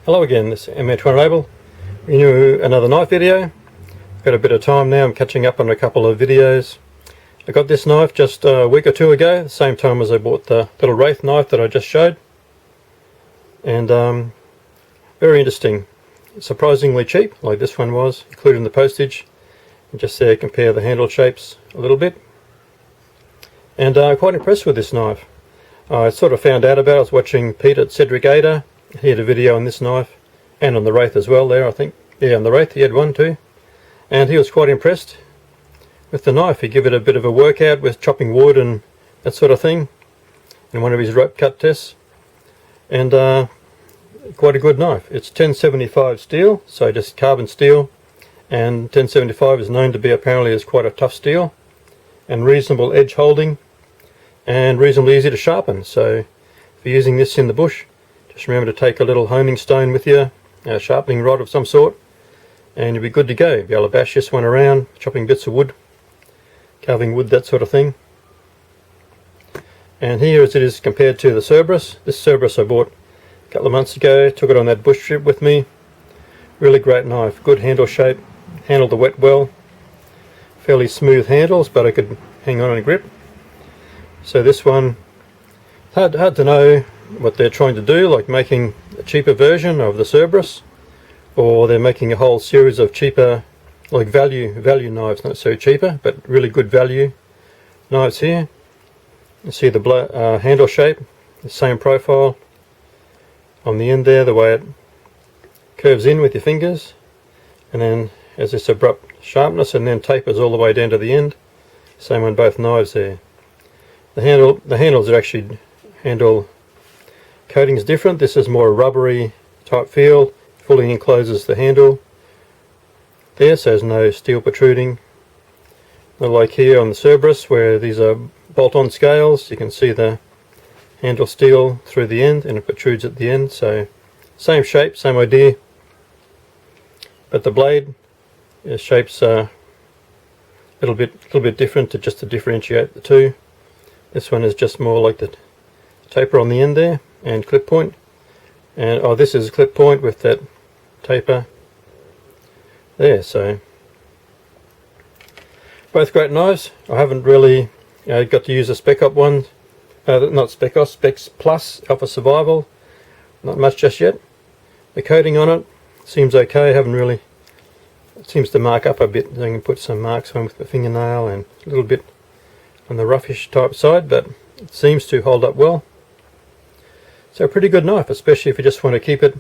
Hello again, this is MA20 Label. New another knife video. Got a bit of time now, I'm catching up on a couple of videos. I got this knife just a week or two ago, the same time as I bought the little Wraith knife that I just showed. And very interesting. Surprisingly cheap, like this one was, including the postage. And just there, compare the handle shapes a little bit. And quite impressed with this knife. I sort of found out about it, I was watching Pete at Cedric Ada. He had a video on this knife, and on the Wraith as well there, I think. Yeah, on the Wraith he had one too. And he was quite impressed with the knife. He gave it a bit of a workout with chopping wood and that sort of thing in one of his rope cut tests. And quite a good knife. It's 1075 steel, so just carbon steel. And 1075 is known to be apparently as quite a tough steel. And reasonable edge holding. And reasonably easy to sharpen. So if you're using this in the bush, just remember to take a little honing stone with you, a sharpening rod of some sort, and you'll be good to go. You'll be able to bash this one around, chopping bits of wood, carving wood, that sort of thing. And here as it is compared to the Cerberus. This Cerberus I bought a couple of months ago, took it on that bush trip with me. Really great knife, good handle shape, handled the wet well. Fairly smooth handles, but I could hang on and grip. So this one, hard to know what they're trying to do, like making a cheaper version of the Cerberus, or they're making a whole series of cheaper, like value knives, not so cheaper, but really good value knives here. You see the handle shape, the same profile on the end there, the way it curves in with your fingers, and then has this abrupt sharpness, and then tapers all the way down to the end. Same on both knives there. The handles are actually handle coating is different. This is more a rubbery type feel, fully encloses the handle there, so there's no steel protruding. Not like here on the Cerberus where these are bolt-on scales. You can see the handle steel through the end and it protrudes at the end. So same shape, same idea, but the blade shape's a little bit different just to differentiate the two. This one is just more like the taper on the end there, and clip point, and this is clip point with that taper there. So both great knives. I haven't really got to use the Spec Ops one, not Spec Ops, Specs Plus Alpha Survival, not much just yet. The coating on it seems okay. Haven't really, it seems to mark up a bit. I can put some marks on with the fingernail and a little bit on the roughish type side, but it seems to hold up well. So a pretty good knife, especially if you just want to keep it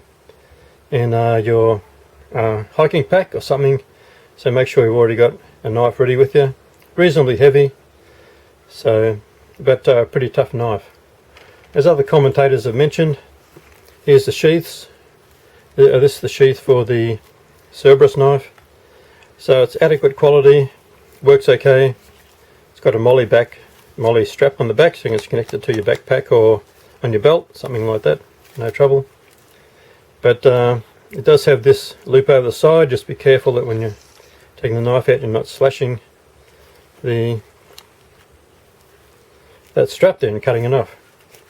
in your hiking pack or something. So make sure you've already got a knife ready with you. Reasonably heavy, so but a pretty tough knife. As other commentators have mentioned, here's the sheaths. This is the sheath for the Cerberus knife. So it's adequate quality, works okay. It's got a molly strap on the back, so you can just connect it to your backpack or on your belt, something like that, no trouble. But it does have this loop over the side. Just be careful that when you're taking the knife out, you're not slashing that strap there and cutting it off.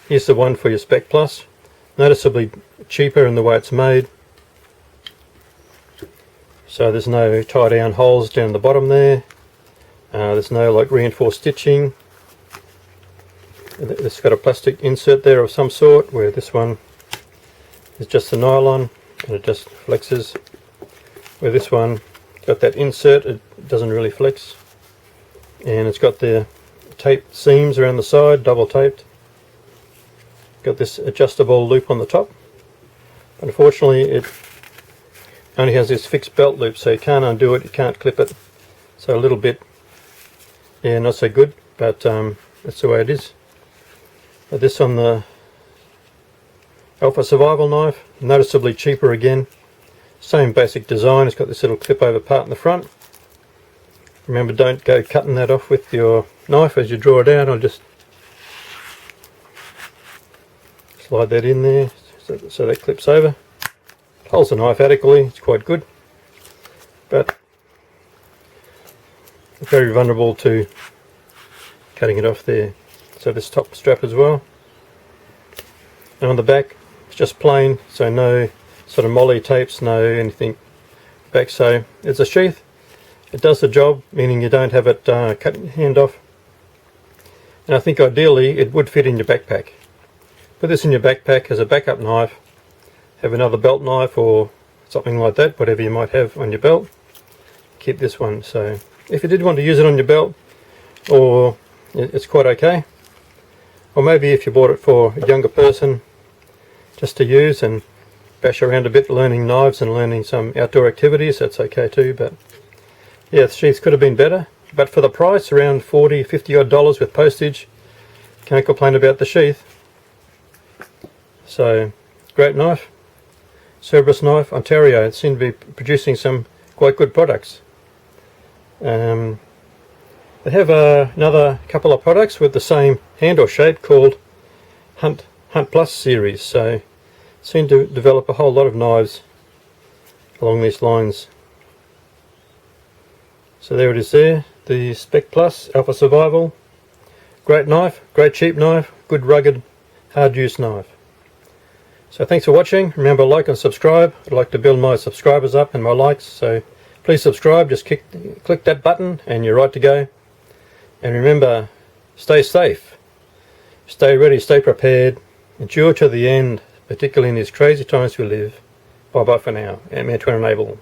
Here's the one for your Spec Plus, noticeably cheaper in the way it's made. So there's no tie down holes down the bottom there. There's no like reinforced stitching. It's got a plastic insert there of some sort, where this one is just the nylon and it just flexes. Where this one got that insert, it doesn't really flex. And it's got the taped seams around the side, double taped. Got this adjustable loop on the top. But unfortunately it only has this fixed belt loop, so you can't undo it, you can't clip it. So a little bit, yeah, not so good, but that's the way it is. This on the Alpha Survival knife, noticeably cheaper again. Same basic design, it's got this little clip over part in the front. Remember, don't go cutting that off with your knife as you draw it out. I'll just slide that in there so that clips over. It holds the knife adequately, it's quite good. But very vulnerable to cutting it off there. So this top strap as well, and on the back it's just plain, so no sort of molly tapes, no anything back. So it's a sheath. It does the job, meaning you don't have it cutting your hand off. And I think ideally it would fit in your backpack. Put this in your backpack as a backup knife. Have another belt knife or something like that, whatever you might have on your belt. Keep this one. So if you did want to use it on your belt, or it's quite okay. Or maybe if you bought it for a younger person just to use and bash around a bit learning knives and learning some outdoor activities, that's okay too. But yeah, the sheaths could have been better, but for the price, around $40-50 odd with postage, can't complain about the sheath. So great knife. Cerberus knife, Ontario. It seemed to be producing some quite good products. They have another couple of products with the same handle shape called Hunt Plus series. So seem to develop a whole lot of knives along these lines. So there it is there, the Spec Plus Alpha Survival. Great knife, great cheap knife, good rugged, hard use knife. So thanks for watching. Remember, like and subscribe. I'd like to build my subscribers up and my likes, so please subscribe. Just click that button and you're right to go. And remember, stay safe, stay ready, stay prepared, endure to the end, particularly in these crazy times we live. Bye bye for now. I'm Antoine Enable.